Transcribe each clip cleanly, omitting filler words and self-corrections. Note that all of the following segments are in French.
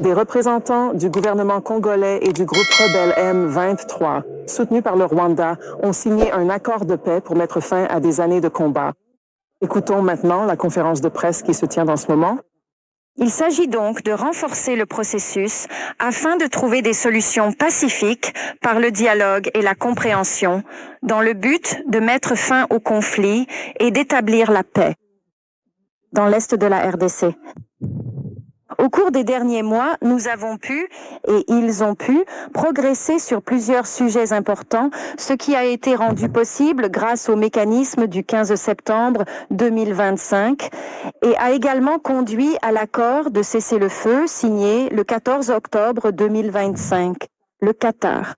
Des représentants du gouvernement congolais et du groupe rebelle M23, soutenus par le Rwanda, ont signé un accord de paix pour mettre fin à des années de combat. Écoutons maintenant la conférence de presse qui se tient en ce moment. Il s'agit donc de renforcer le processus afin de trouver des solutions pacifiques par le dialogue et la compréhension, dans le but de mettre fin au conflit et d'établir la paix dans l'est de la RDC. Au cours des derniers mois, nous avons pu, et ils ont pu, progresser sur plusieurs sujets importants, ce qui a été rendu possible grâce au mécanisme du 15 septembre 2025 et a également conduit à l'accord de cessez-le-feu signé le 14 octobre 2025. Le Qatar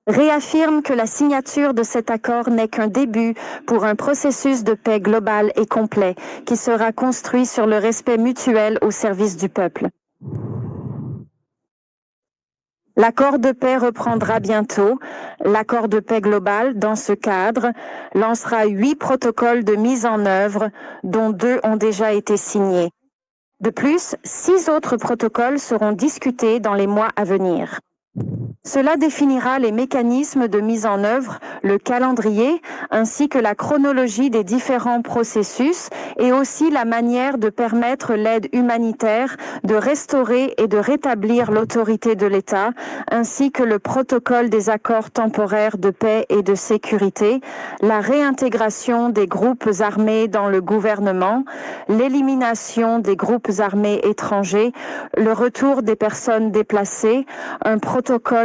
réaffirme que la signature de cet accord n'est qu'un début pour un processus de paix global et complet qui sera construit sur le respect mutuel au service du peuple. L'accord de paix reprendra bientôt. L'accord de paix global, dans ce cadre, lancera 8 protocoles de mise en œuvre, dont 2 ont déjà été signés. De plus, 6 autres protocoles seront discutés dans les mois à venir. Cela définira les mécanismes de mise en œuvre, le calendrier, ainsi que la chronologie des différents processus et aussi la manière de permettre l'aide humanitaire, de restaurer et de rétablir l'autorité de l'État, ainsi que le protocole des accords temporaires de paix et de sécurité, la réintégration des groupes armés dans le gouvernement, l'élimination des groupes armés étrangers, le retour des personnes déplacées, un protocole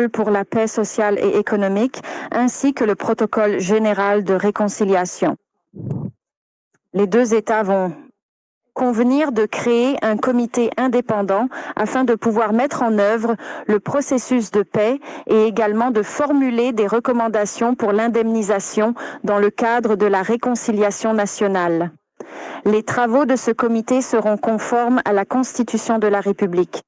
pour la paix sociale et économique, ainsi que le protocole général de réconciliation. Les 2 États vont convenir de créer un comité indépendant afin de pouvoir mettre en œuvre le processus de paix et également de formuler des recommandations pour l'indemnisation dans le cadre de la réconciliation nationale. Les travaux de ce comité seront conformes à la Constitution de la République.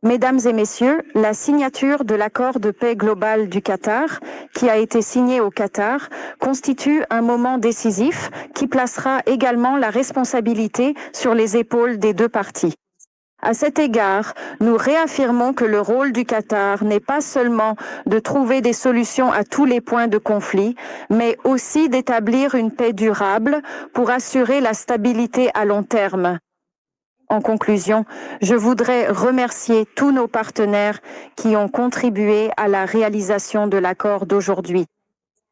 Mesdames et messieurs, la signature de l'accord de paix global du Qatar, qui a été signé au Qatar, constitue un moment décisif qui placera également la responsabilité sur les épaules des 2 parties. À cet égard, nous réaffirmons que le rôle du Qatar n'est pas seulement de trouver des solutions à tous les points de conflit, mais aussi d'établir une paix durable pour assurer la stabilité à long terme. En conclusion, je voudrais remercier tous nos partenaires qui ont contribué à la réalisation de l'accord d'aujourd'hui.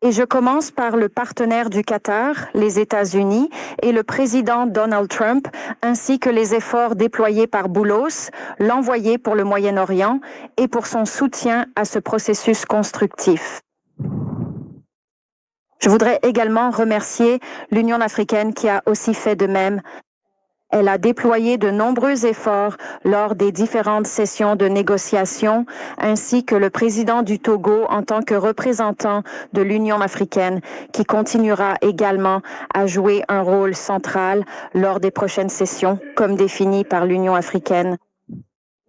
Et je commence par le partenaire du Qatar, les États-Unis, et le président Donald Trump, ainsi que les efforts déployés par Boulos, l'envoyé pour le Moyen-Orient, et pour son soutien à ce processus constructif. Je voudrais également remercier l'Union africaine qui a aussi fait de même. Elle a déployé de nombreux efforts lors des différentes sessions de négociation, ainsi que le président du Togo en tant que représentant de l'Union africaine, qui continuera également à jouer un rôle central lors des prochaines sessions, comme défini par l'Union africaine.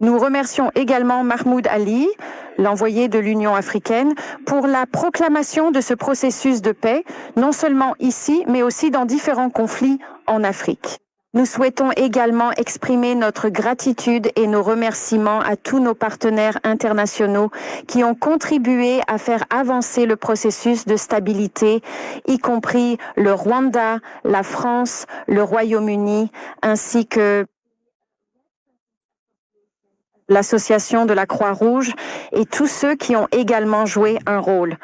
Nous remercions également Mahmoud Ali, l'envoyé de l'Union africaine, pour la proclamation de ce processus de paix, non seulement ici, mais aussi dans différents conflits en Afrique. Nous souhaitons également exprimer notre gratitude et nos remerciements à tous nos partenaires internationaux qui ont contribué à faire avancer le processus de stabilité, y compris le Rwanda, la France, le Royaume-Uni, ainsi que l'Association de la Croix-Rouge et tous ceux qui ont également joué un rôle.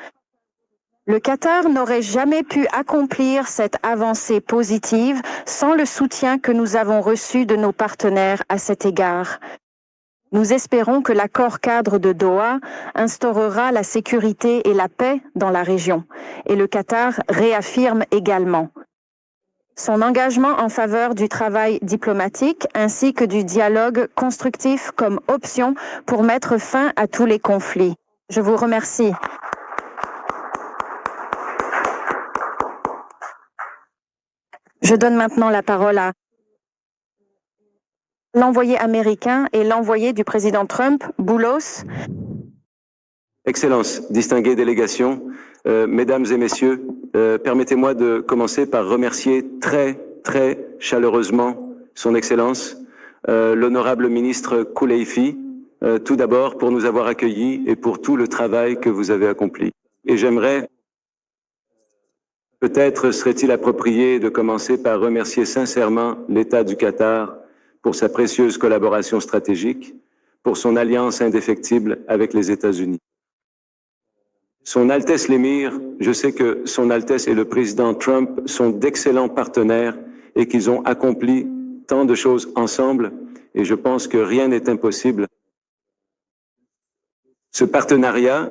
Le Qatar n'aurait jamais pu accomplir cette avancée positive sans le soutien que nous avons reçu de nos partenaires à cet égard. Nous espérons que l'accord cadre de Doha instaurera la sécurité et la paix dans la région, et le Qatar réaffirme également son engagement en faveur du travail diplomatique ainsi que du dialogue constructif comme option pour mettre fin à tous les conflits. Je vous remercie. Je donne maintenant la parole à l'envoyé américain et l'envoyé du président Trump, Boulos. Excellences, distinguées délégations, Mesdames et Messieurs, permettez-moi de commencer par remercier très chaleureusement Son Excellence, l'honorable ministre Kuleifi, tout d'abord pour nous avoir accueillis et pour tout le travail que vous avez accompli. Et j'aimerais, peut-être serait-il approprié de commencer par remercier sincèrement l'État du Qatar pour sa précieuse collaboration stratégique, pour son alliance indéfectible avec les États-Unis. Son Altesse l'Émir, je sais que Son Altesse et le président Trump sont d'excellents partenaires et qu'ils ont accompli tant de choses ensemble, et je pense que rien n'est impossible. Ce partenariat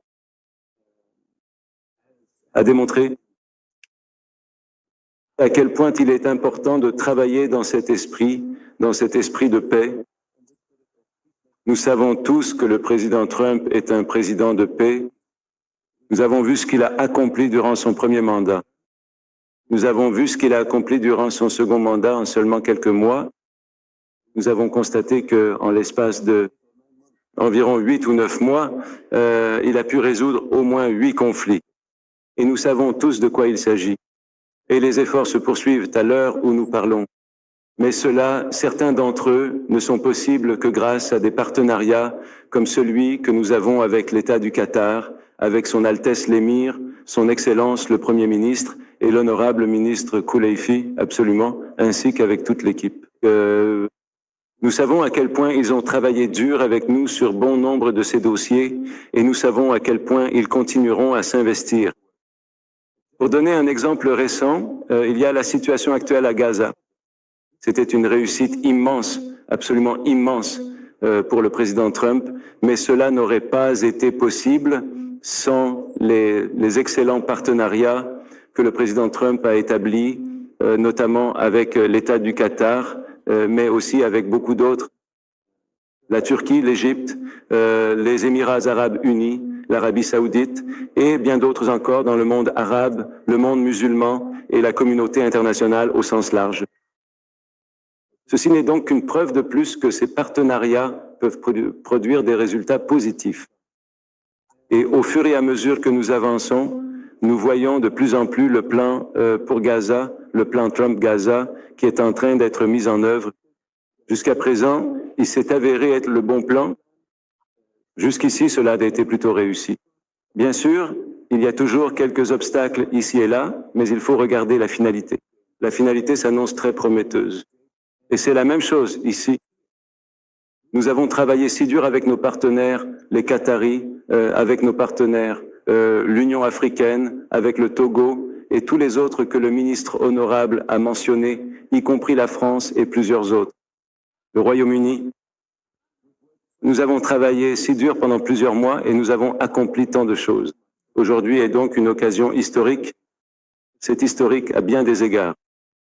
a démontré à quel point il est important de travailler dans cet esprit de paix. Nous savons tous que le président Trump est un président de paix. Nous avons vu ce qu'il a accompli durant son premier mandat. Nous avons vu ce qu'il a accompli durant son second mandat en seulement quelques mois. Nous avons constaté qu'en l'espace de environ 8 ou 9 mois, il a pu résoudre au moins 8 conflits. Et nous savons tous de quoi il s'agit. Et les efforts se poursuivent à l'heure où nous parlons. Mais certains d'entre eux ne sont possibles que grâce à des partenariats comme celui que nous avons avec l'État du Qatar, avec son Altesse l'Émir, son Excellence le Premier ministre et l'honorable ministre Kuleifi, absolument, ainsi qu'avec toute l'équipe. Nous savons à quel point ils ont travaillé dur avec nous sur bon nombre de ces dossiers et nous savons à quel point ils continueront à s'investir. Pour donner un exemple récent, il y a la situation actuelle à Gaza. C'était une réussite immense, absolument immense pour le président Trump, mais cela n'aurait pas été possible sans les excellents partenariats que le président Trump a établis, notamment avec l'État du Qatar, mais aussi avec beaucoup d'autres, la Turquie, l'Égypte, les Émirats arabes unis, l'Arabie saoudite et bien d'autres encore dans le monde arabe, le monde musulman et la communauté internationale au sens large. Ceci n'est donc qu'une preuve de plus que ces partenariats peuvent produire des résultats positifs. Et au fur et à mesure que nous avançons, nous voyons de plus en plus le plan pour Gaza, le plan Trump-Gaza, qui est en train d'être mis en œuvre. Jusqu'à présent, il s'est avéré être le bon plan. Jusqu'ici, cela a été plutôt réussi. Bien sûr, il y a toujours quelques obstacles ici et là, mais il faut regarder la finalité. La finalité s'annonce très prometteuse. Et c'est la même chose ici. Nous avons travaillé si dur avec nos partenaires, les Qataris, avec nos partenaires, l'Union africaine, avec le Togo et tous les autres que le ministre honorable a mentionnés, y compris la France et plusieurs autres. Le Royaume-Uni. Nous avons travaillé si dur pendant plusieurs mois et nous avons accompli tant de choses. Aujourd'hui est donc une occasion historique. C'est historique à bien des égards.